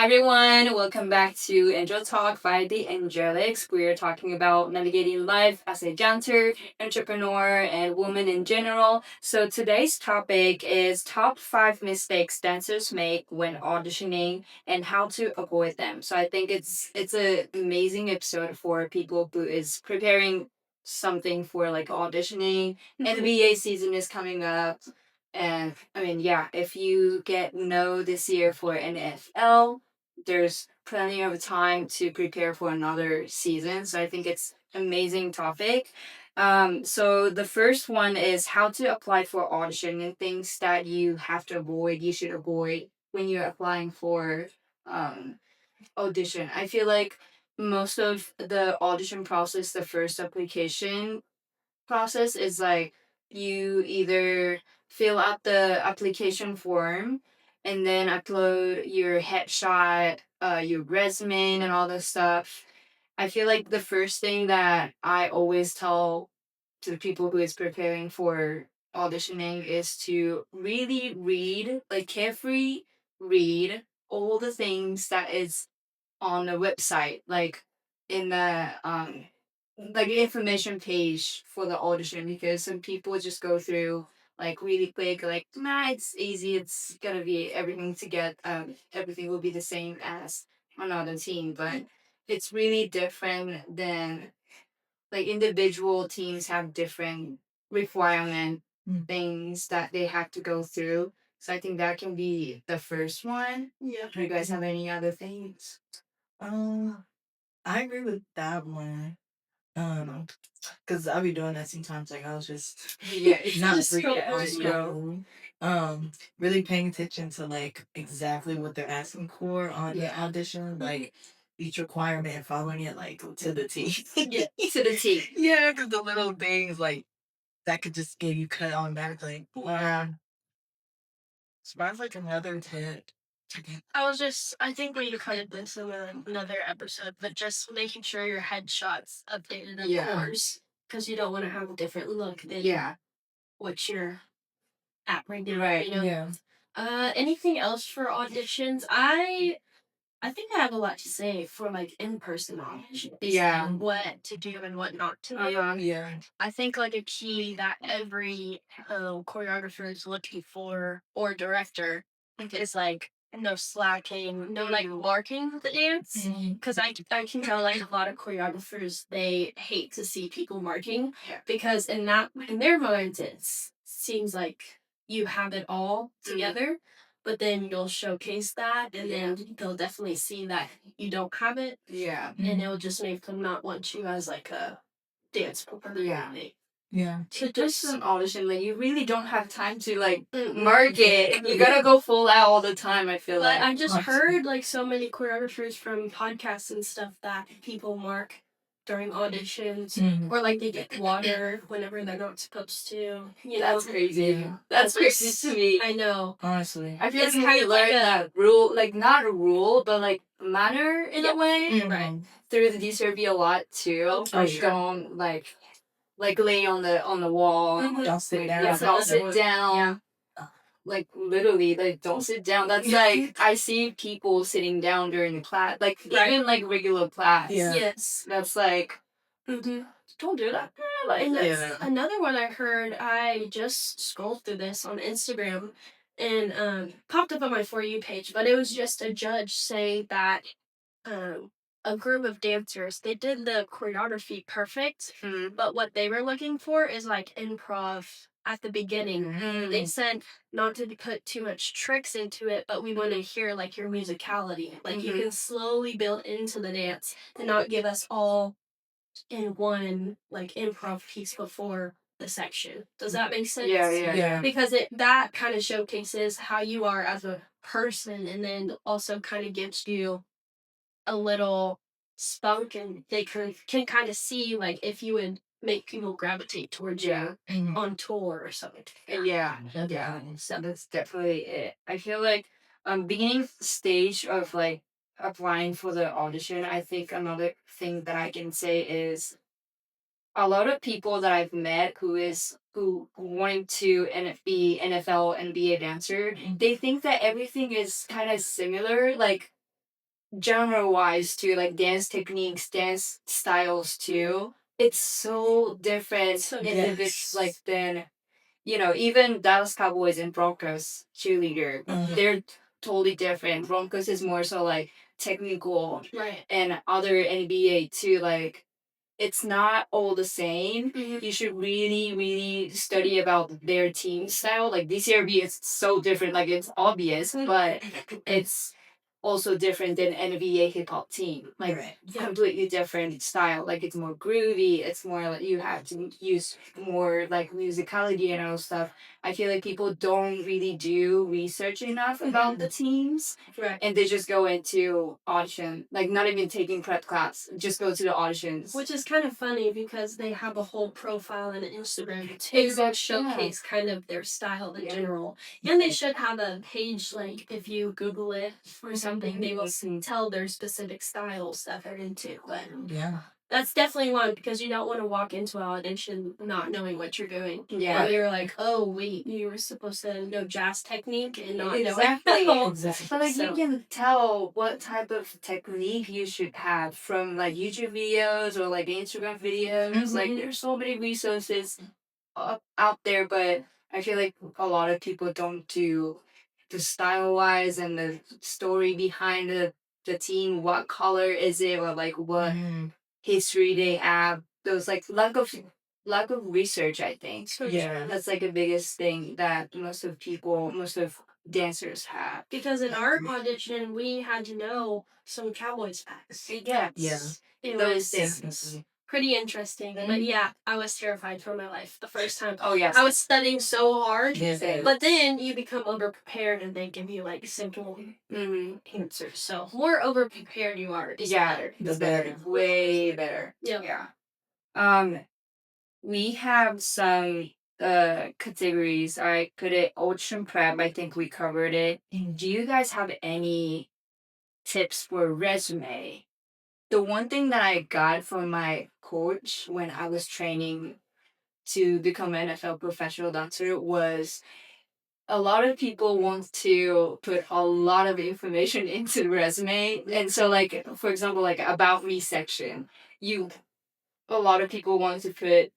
everyone, welcome back to Angel Talk by the Angelics. We're talking about navigating life as a dancer, entrepreneur, and woman in general. So today's topic is top 5 mistakes dancers make when auditioning and how to avoid them. So I think it's an amazing episode for people who is preparing something for like auditioning. NBA season is coming up, and I mean, yeah, if you get no this year for NFL, there's plenty of time to prepare for another season. So I think it's amazing topic. So the first one is how to apply for audition and things that you have to avoid, you should avoid when you're applying for um audition. I feel like most of the audition process, the first application process is like you either fill out the application form and then upload your headshot, your resume, and all this stuff. I feel like the first thing that I always tell to the people who is preparing for auditioning is to really read, like carefully read all the things that is on the website, like in the like information page for the audition, because some people just go through like really quick, like nah, it's easy, it's gonna be everything to get everything will be the same as another team, but it's really different than like individual teams have different requirement things that they have to go through. So I think that can be the first one. Yeah. Do you guys have any other things? Um, I agree with that one. Because I'll be doing that sometimes. Like I was just Yeah, it's not just reading so on scroll. Really paying attention to like exactly what they're asking for on the audition, like each requirement and following it like to the T. Yeah, to the T. Yeah, because the little things like that could just get you cut automatically. So that's like another tip. I think we covered this in another episode, but just making sure your headshot's updated, of course, because you don't want to have a different look than what you're at right now. Right. You know? Yeah. Anything else for auditions? I think I have a lot to say for like in-person auditions. Yeah. And what to do and what not to do. Yeah. I think like a key that every choreographer is looking for or director is like no slacking, no like marking the dance. Because I can tell like a lot of choreographers they hate to see people marking because in their minds it seems like you have it all together. But then you'll showcase that, and then they'll definitely see that you don't have it, Yeah. and it'll just make them not want you as like a dance performer. Yeah. To just an audition, like you really don't have time to like mark it. You gotta go full out all the time. I feel But like I just heard like so many choreographers from podcasts and stuff that people mark during auditions, or like they get water whenever they're not supposed to. You know, that's crazy. Yeah. That's crazy to me. I know. Honestly. I feel It's like kind we of like learned that rule, like not a rule, but like manner in a way. Right. Through the DCRB a lot too. sure. Don't like lay on the wall. Don't sit down. Yeah, don't sit down. Like literally, like don't sit down. That's like I see people sitting down during class, like even like regular class. Yeah. Yes. That's like, don't do that. Like And that's, that's another one I heard. I just scrolled through this on Instagram and popped up on my For You page, but it was just a judge saying that a group of dancers, they did the choreography perfect, but what they were looking for is like improv at the beginning. They said not to put too much tricks into it, but we want to hear like your musicality. Like you can slowly build into the dance and not give us all in one like improv piece before the section. Does that make sense? yeah. Because that kind of showcases how you are as a person, and then also kind of gives you a little spunk, and they can kind of see like if you would make people gravitate towards you on tour or something. Yeah. So that's definitely it. I feel like beginning stage of like applying for the audition, I think another thing that I can say is a lot of people that I've met who wanting to be NFL NBA dancer, they think that everything is kind of similar. Like genre wise too, like dance techniques, dance styles too. It's so different So individuals like than even Dallas Cowboys and Broncos cheerleader. They're totally different. Broncos is more so like technical, right. and other NBA too, like it's not all the same. Mhm. You should really, really study about their team style. Like DCRB is so different. Like it's obvious, but it's also different than NBA hip hop team. Like Right. completely different style. Like it's more groovy. It's more like you have to use more like musicality and all stuff. I feel like people don't really do research enough about the teams, Right. and they just go into audition, like not even taking prep class, just go to the auditions. Which is kind of funny because they have a whole profile and Instagram to Exactly, showcase kind of their style in general. And they should have a page, like if you Google it or something, they will tell their specific styles that they're into. But Yeah. that's definitely one because you don't want to walk into an audition not knowing what you're doing. Yeah. Or you're like, oh wait, you were supposed to know jazz technique and not Exactly. know. Exactly. But like So- you can tell what type of technique you should have from like YouTube videos or like Instagram videos. Like there's so many resources out there, but I feel like a lot of people don't do the style wise and the story behind the team. What color is it, or like what history they have? Those like lack of research. I think Yeah. that's like the biggest thing that most of dancers have. Because in our audition, we had to know some Cowboys facts. Yes. Yeah. It Those was things. pretty interesting. But yeah, I was terrified for my life the first time. Oh yes. I was studying so hard. Yeah. But then you become over prepared and they give you like simple answers. So more over prepared you are, the better. The better. Way better. Yeah. We have some categories. I put it audition prep. I think we covered it. Do you guys have any tips for resume? The one thing that I got from my coach when I was training to become an NFL professional dancer was a lot of people want to put a lot of information into the resume. And so like for example, like about me section, a lot of people want to put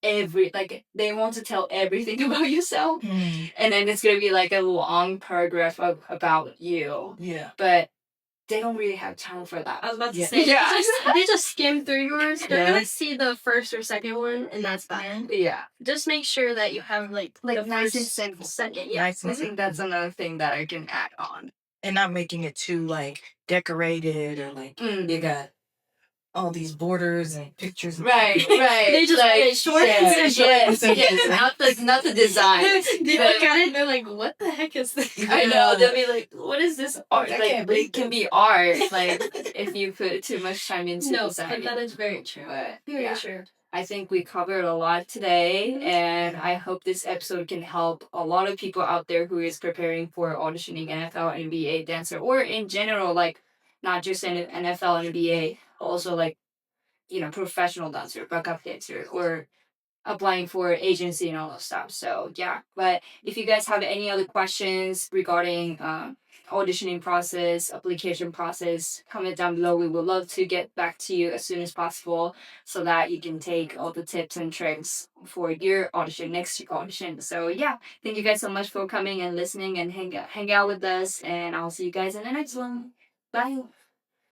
they want to tell everything about yourself, and then it's gonna be like a long paragraph about you. Yeah. But they don't really have time for that. I was about to Yeah. say, Yeah. they just skim through yours. They're Yeah. gonna see the first or second one, and that's that. Yeah, Just make sure that you have like the nice and first, simple. second. Yeah. Nice I and think that's another thing that I can add on. and not making it too like decorated or like you got all these borders and pictures. Right. They just like, put it short and simple. yes, not the design. They look at it and they're like, what the heck is this? I know, they'll be like, what is this art? That Like, can't be it can be art, like, if you put too much time into No, design. that is very true. But, Very yeah. true. I think we covered a lot today, and I hope this episode can help a lot of people out there who is preparing for auditioning NFL, NBA dancer, or in general, like, not just in NFL, NBA, also, like, professional dancer, backup dancer, or applying for agency and all that stuff. So yeah, but if you guys have any other questions regarding auditioning process, application process, comment down below. We would love to get back to you as soon as possible so that you can take all the tips and tricks for your next audition. So yeah, thank you guys so much for coming and listening and hang out with us, and I'll see you guys in the next one. Bye.